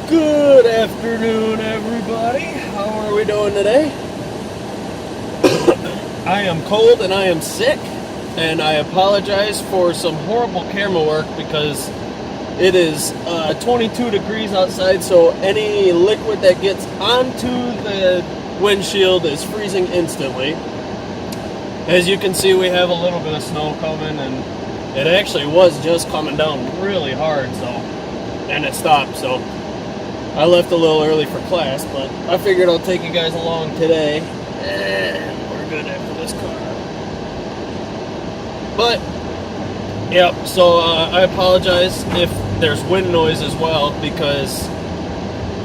Good afternoon, everybody. How are we doing today? I am cold and I am sick, and I apologize for some horrible camera work because it is 22 degrees outside, so any liquid that gets onto the windshield is freezing instantly. As you can see, we have a little bit of snow coming, and it actually was just coming down really hard, and it stopped, so I left a little early for class, but I figured I'll take you guys along today, and we're good after this car. But, yep, so I apologize if there's wind noise as well, because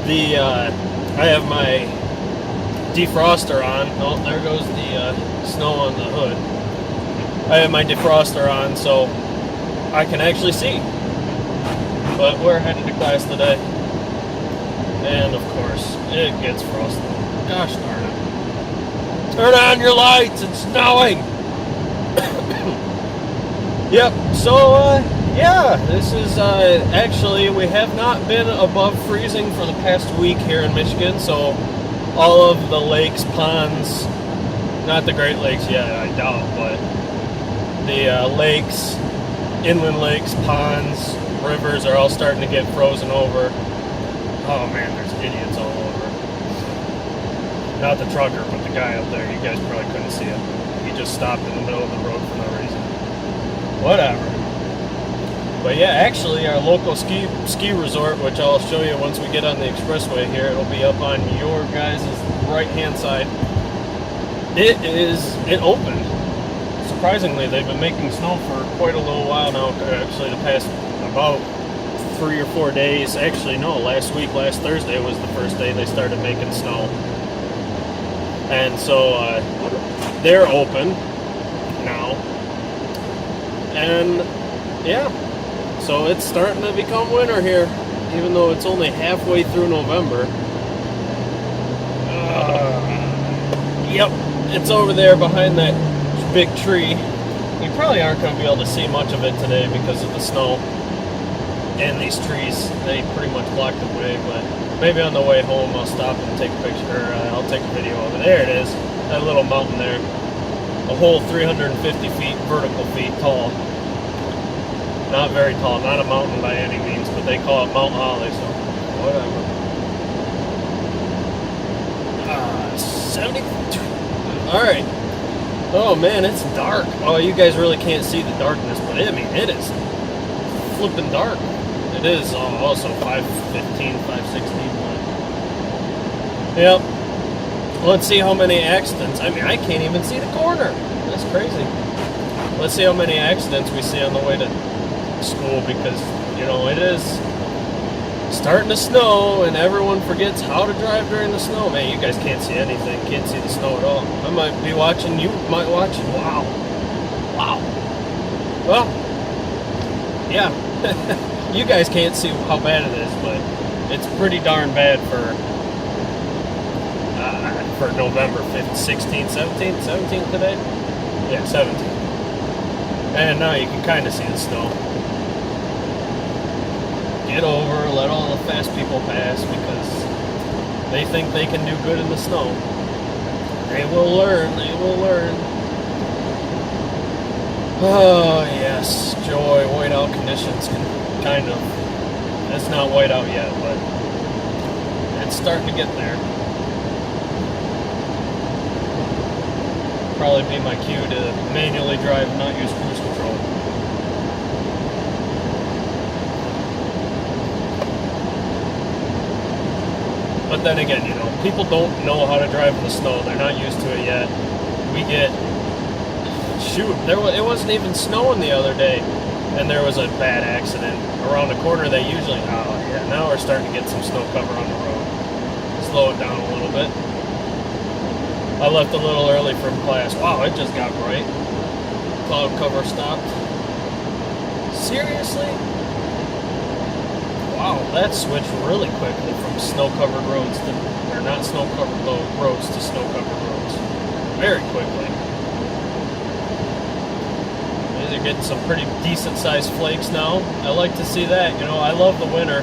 I have my defroster on. Oh, there goes the snow on the hood. I have my defroster on, so I can actually see. But we're headed to class today. And of course, it gets frosty. Gosh darn it. Turn on your lights, it's snowing! Yep, so, yeah, this is, actually, we have not been above freezing for the past week here in Michigan, so all of the lakes, ponds, not the Great Lakes yet, I doubt, but the lakes, inland lakes, ponds, rivers are all starting to get frozen over. Oh man, there's idiots all over. Not the trucker, but the guy up there. You guys probably couldn't see him. He just stopped in the middle of the road for no reason. Whatever. But yeah, actually our local ski resort, which I'll show you once we get on the expressway here, it'll be up on your guys' right hand side. It opened. Surprisingly, they've been making snow for quite a little while now. Actually, the past about 3 or 4 days. Actually, no, last Thursday was the first day they started making snow. And so they're open now. And yeah, so it's starting to become winter here, even though it's only halfway through November. Yep, it's over there behind that big tree. You probably aren't going to be able to see much of it today because of the snow. And these trees, they pretty much block the way, but maybe on the way home I'll stop and take a picture, I'll take a video of it. There it is, that little mountain there. A whole 350 feet, vertical feet tall. Not very tall, not a mountain by any means, but they call it Mount Holly, so whatever. 72. Alright. Oh man, it's dark. Oh, you guys really can't see the darkness, but I mean, it is flipping dark. It is also 5:15, 5:16. Yep. Let's see how many accidents. I mean, I can't even see the corner. That's crazy. Let's see how many accidents we see on the way to school, because, you know, it is starting to snow and everyone forgets how to drive during the snow. Man, you guys can't see anything. Can't see the snow at all. I might be watching. You might watch it. Wow. Wow. Well, yeah. You guys can't see how bad it is, but it's pretty darn bad for November 5th, 16th, 17th, 17th today? Yeah, 17th. And now you can kind of see the snow. Get over, let all the fast people pass because they think they can do good in the snow. They will learn, they will learn. Oh, yes, joy, whiteout conditions can kind of, it's not white out yet, but it's starting to get there. Probably be my cue to manually drive and not use cruise control. But then again, you know, people don't know how to drive in the snow. They're not used to it yet. We get, shoot, it wasn't even snowing the other day, and there was a bad accident around the corner. They usually, oh yeah, now we're starting to get some snow cover on the road. Slow it down a little bit. I left a little early from class. Wow, it just got bright. Cloud cover stopped. Seriously? Wow, that switched really quickly from snow-covered roads to, or not snow-covered roads to snow-covered roads. Very quickly. These are getting some pretty decent-sized flakes now. I like to see that. You know, I love the winter.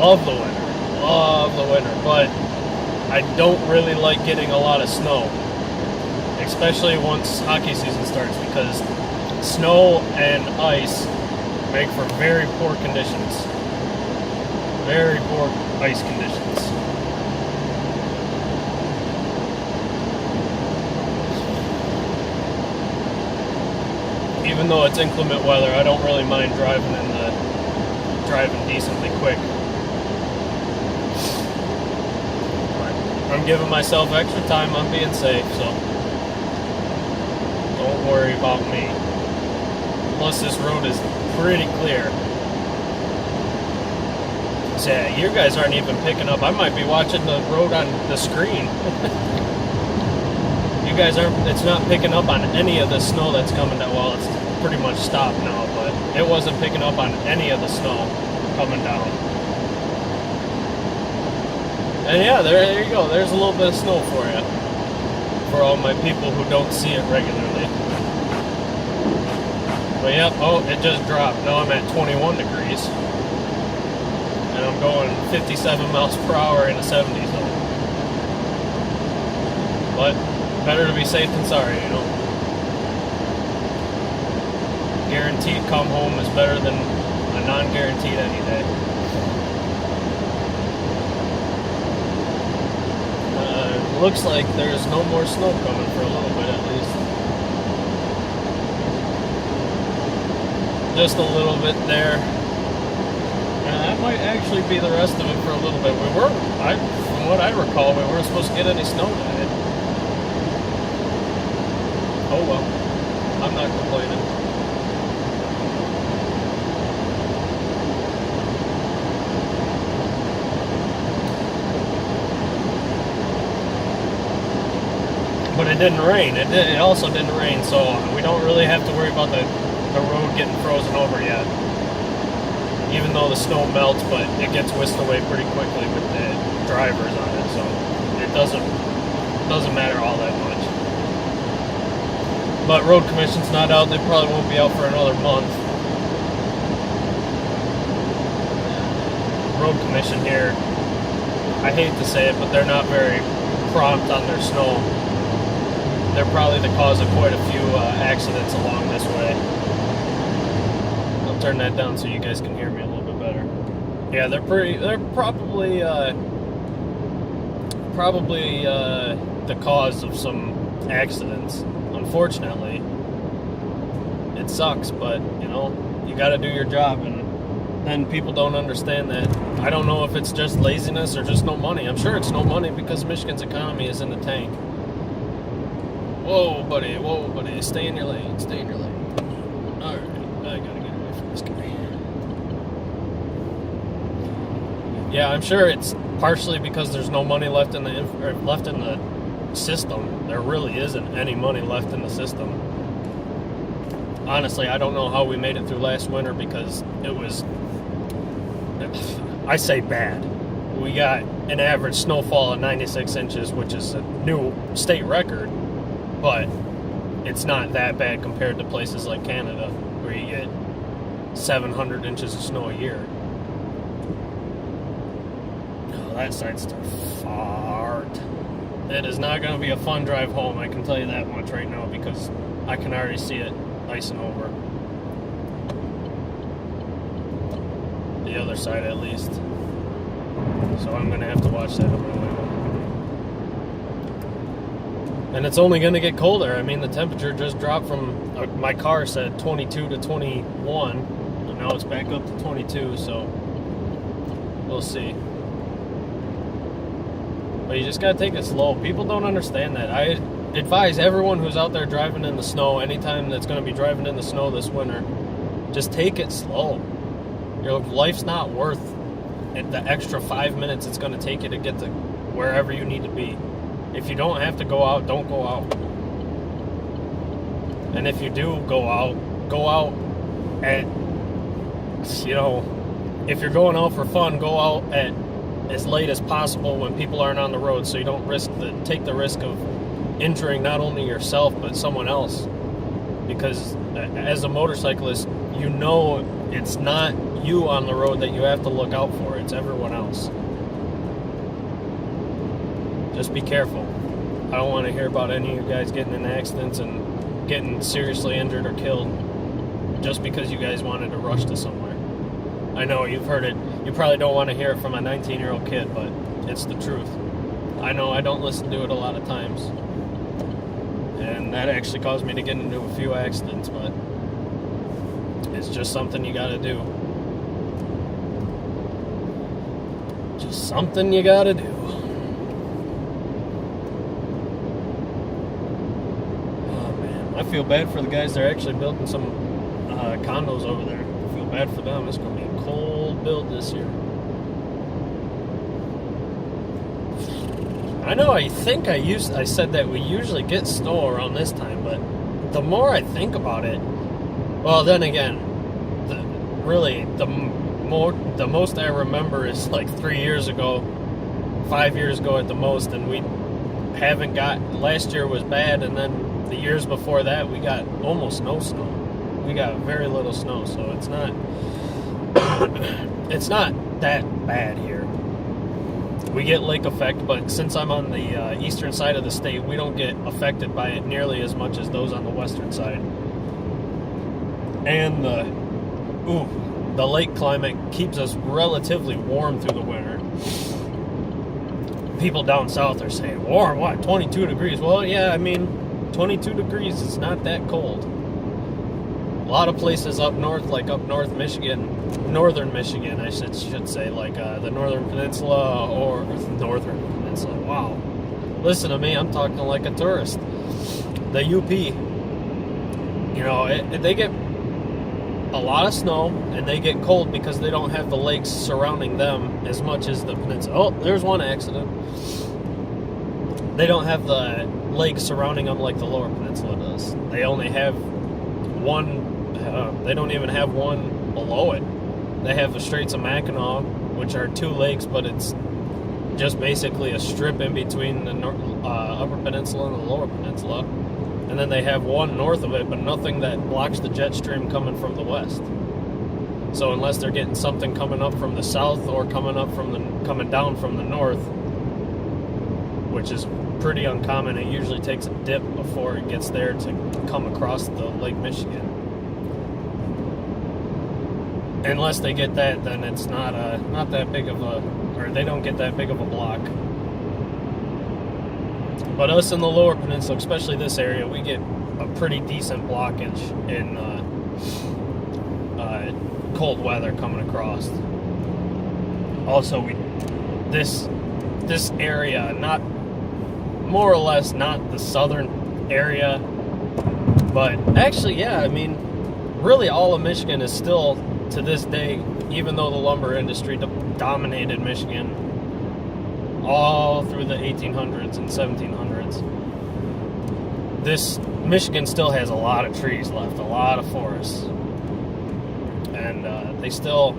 Love the winter. Love the winter. But I don't really like getting a lot of snow. Especially once hockey season starts, because snow and ice make for very poor conditions. Very poor ice conditions. Even though it's inclement weather, I don't really mind driving decently quick. But I'm giving myself extra time. I'm being safe, so don't worry about me. Plus, this road is pretty clear. So, yeah, you guys aren't even picking up. I might be watching the road on the screen. You guys aren't, it's not picking up on any of the snow that's coming down. Well, it's pretty much stopped now, but it wasn't picking up on any of the snow coming down. And yeah, there you go. There's a little bit of snow for you. For all my people who don't see it regularly. But yep, oh, it just dropped. Now I'm at 21 degrees. And I'm going 57 miles per hour in a 70 zone. But better to be safe than sorry, you know. Guaranteed come home is better than a non-guaranteed any day. Looks like there's no more snow coming for a little bit at least. Just a little bit there. And that might actually be the rest of it for a little bit. From what I recall, we weren't supposed to get any snow today. Oh well, I'm not complaining. But it didn't rain. It also didn't rain, so we don't really have to worry about the road getting frozen over yet. Even though the snow melts, but it gets whisked away pretty quickly with the drivers on it, so it doesn't matter all that much. But road commission's not out. They probably won't be out for another month. Road commission here, I hate to say it, but they're not very prompt on their snow. They're probably the cause of quite a few accidents along this way. I'll turn that down so you guys can hear me a little bit better. Yeah, they're probably the cause of some accidents. Unfortunately, it sucks, but you know, you got to do your job, and then people don't understand that. I don't know if it's just laziness or just no money. I'm sure it's no money because Michigan's economy is in the tank. Whoa, buddy, stay in your lane, stay in your lane. Alright, I gotta get away from this guy. Yeah, I'm sure it's partially because there's no money left in the system. There really isn't any money left in the system. Honestly, I don't know how we made it through last winter because it was, I say bad. We got an average snowfall of 96 inches, which is a new state record. But it's not that bad compared to places like Canada, where you get 700 inches of snow a year. Oh, that side's to fart. It is not going to be a fun drive home, I can tell you that much right now, because I can already see it icing over. The other side, at least. So I'm going to have to watch that on my way home. And it's only going to get colder. I mean, the temperature just dropped from, my car said 22 to 21, and now it's back up to 22, so we'll see. But you just got to take it slow. People don't understand that. I advise everyone who's out there driving in the snow, anytime that's going to be driving in the snow this winter, just take it slow. Your life's not worth the extra 5 minutes it's going to take you to get to wherever you need to be. If you don't have to go out, don't go out. And if you do go out at, you know, if you're going out for fun, go out at as late as possible when people aren't on the road, so you don't take the risk of injuring not only yourself but someone else. Because as a motorcyclist, you know it's not you on the road that you have to look out for. It's everyone else. Just be careful. I don't want to hear about any of you guys getting in accidents and getting seriously injured or killed just because you guys wanted to rush to somewhere. I know you've heard it. You probably don't want to hear it from a 19-year-old kid, but it's the truth. I know I don't listen to it a lot of times. And that actually caused me to get into a few accidents, but it's just something you gotta do. Just something you gotta do. Oh man, I feel bad for the guys that are actually building some condos over there. I feel bad for them. It's gonna be a cold build this year. I know, I think I said that we usually get snow around this time, but the more I think about it, well, then again, the most I remember is like 3 years ago, 5 years ago at the most, and we haven't got, last year was bad, and then the years before that, we got almost no snow. We got very little snow, so it's not, it's not that bad here. We get lake effect, but since I'm on the eastern side of the state, we don't get affected by it nearly as much as those on the western side. And the lake climate keeps us relatively warm through the winter. People down south are saying, warm, what, 22 degrees? Well, yeah, I mean, 22 degrees is not that cold. A lot of places up north, like up northern Michigan, I should say, like the Northern Peninsula or Northern Peninsula. Wow. Listen to me, I'm talking like a tourist. The UP, you know, they get a lot of snow and they get cold because they don't have the lakes surrounding them as much as the peninsula. Oh, there's one accident. They don't have the lakes surrounding them like the lower peninsula does. They only have one. They don't even have one below it. They have the Straits of Mackinac, which are two lakes, but it's just basically a strip in between the upper peninsula and the lower peninsula. And then they have one north of it, but nothing that blocks the jet stream coming from the west. So unless they're getting something coming up from the south or coming down from the north, which is pretty uncommon, it usually takes a dip before it gets there to come across the Lake Michigan. Unless they get that, then it's not that big of a, or they don't get that big of a block. But us in the lower peninsula, especially this area, we get a pretty decent blockage in cold weather coming across. Also, this area, not more or less not the southern area, but actually, yeah, I mean, really all of Michigan is still, to this day, even though the lumber industry dominated Michigan all through the 1800s and 1700s, this Michigan still has a lot of trees left, a lot of forests, and they still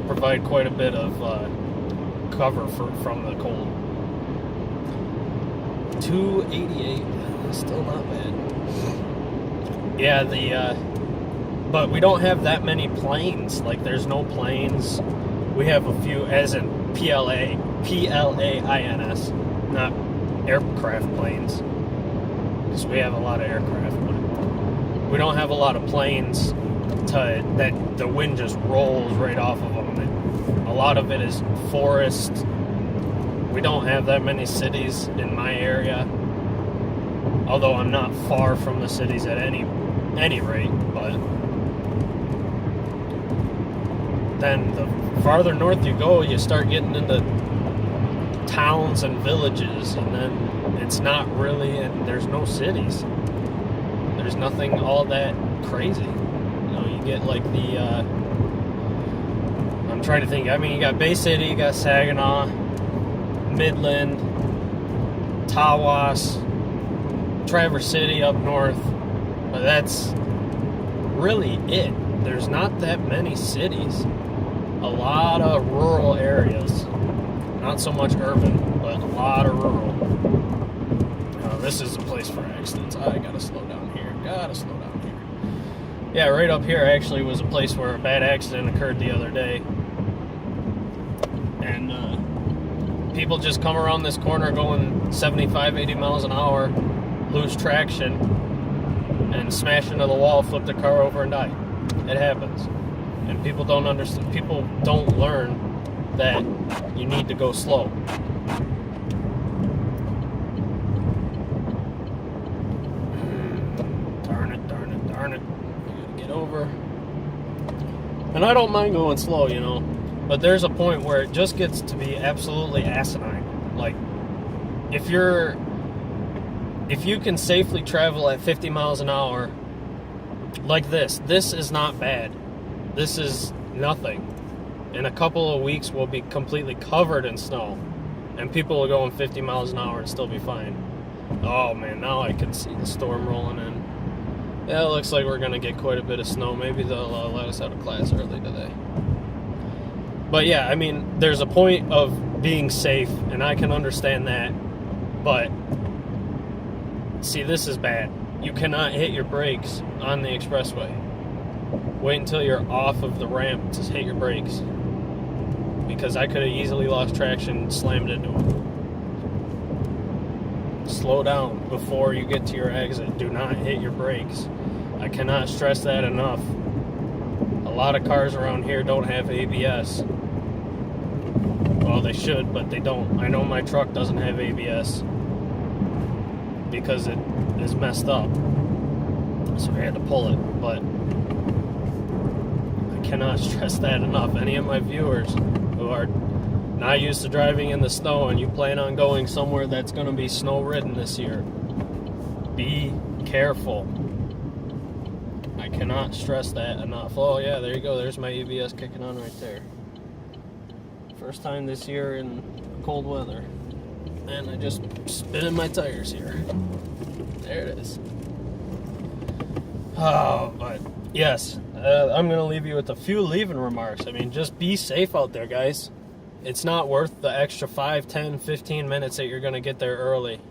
provide quite a bit of cover from the cold. 288, still not bad. Yeah, but we don't have that many planes. Like, there's no planes. We have a few, as in P-L-A-I-N-S, not aircraft planes, because we have a lot of aircraft, but we don't have a lot of planes that the wind just rolls right off of them. A lot of it is forest. We don't have that many cities in my area, although I'm not far from the cities at any rate, but then the farther north you go, you start getting into towns and villages, and then it's not really, and there's no cities. There's nothing all that crazy. You know, you get like the, I'm trying to think, I mean, you got Bay City, you got Saginaw, Midland, Tawas, Traverse City up north, but that's really it. There's not that many cities. A lot of rural areas. Not so much urban, but a lot of rural. This is a place for accidents. I gotta slow down here. Yeah, right up here actually was a place where a bad accident occurred the other day. And people just come around this corner going 75, 80 miles an hour, lose traction, and smash into the wall, flip the car over, and die. It happens. And people don't understand, people don't learn that you need to go slow. Darn it. Get over. And I don't mind going slow, you know, but there's a point where it just gets to be absolutely asinine. Like, if you can safely travel at 50 miles an hour like this is not bad. This is nothing. In a couple of weeks, we'll be completely covered in snow, and people will go in 50 miles an hour and still be fine. Oh man, now I can see the storm rolling in. Yeah, it looks like we're going to get quite a bit of snow. Maybe they'll let us out of class early today. But yeah, I mean, there's a point of being safe, and I can understand that. But, see, this is bad. You cannot hit your brakes on the expressway. Wait until you're off of the ramp to hit your brakes. Because I could have easily lost traction and slammed into it. Slow down before you get to your exit. Do not hit your brakes. I cannot stress that enough. A lot of cars around here don't have ABS. Well, they should, but they don't. I know my truck doesn't have ABS because it is messed up. So I had to pull it, but I cannot stress that enough. Any of my viewers who are not used to driving in the snow and you plan on going somewhere that's going to be snow-ridden this year, be careful. I cannot stress that enough. Oh yeah, there you go. There's my ABS kicking on right there. First time this year in cold weather. And I just spinning my tires here. There it is. Oh, but yes, I'm going to leave you with a few leaving remarks. I mean, just be safe out there, guys. It's not worth the extra 5, 10, 15 minutes that you're going to get there early.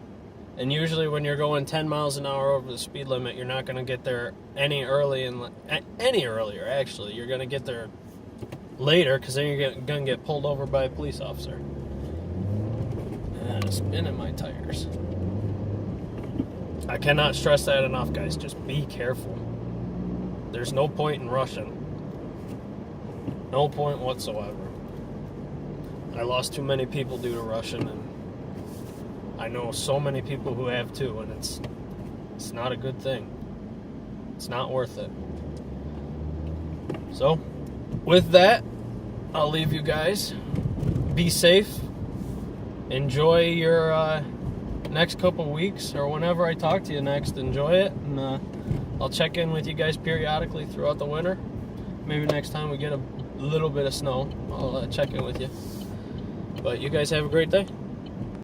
And usually when you're going 10 miles an hour over the speed limit, you're not going to get there any earlier, actually. You're going to get there later because then you're going to get pulled over by a police officer. And spinning my tires. I cannot stress that enough, guys. Just be careful. There's no point in rushing. No point whatsoever. I lost too many people due to rushing, and I know so many people who have too, and it's not a good thing. It's not worth it. So, with that, I'll leave you guys. Be safe. Enjoy your next couple weeks, or whenever I talk to you next. Enjoy it, and I'll check in with you guys periodically throughout the winter. Maybe next time we get a little bit of snow, I'll check in with you. But you guys have a great day.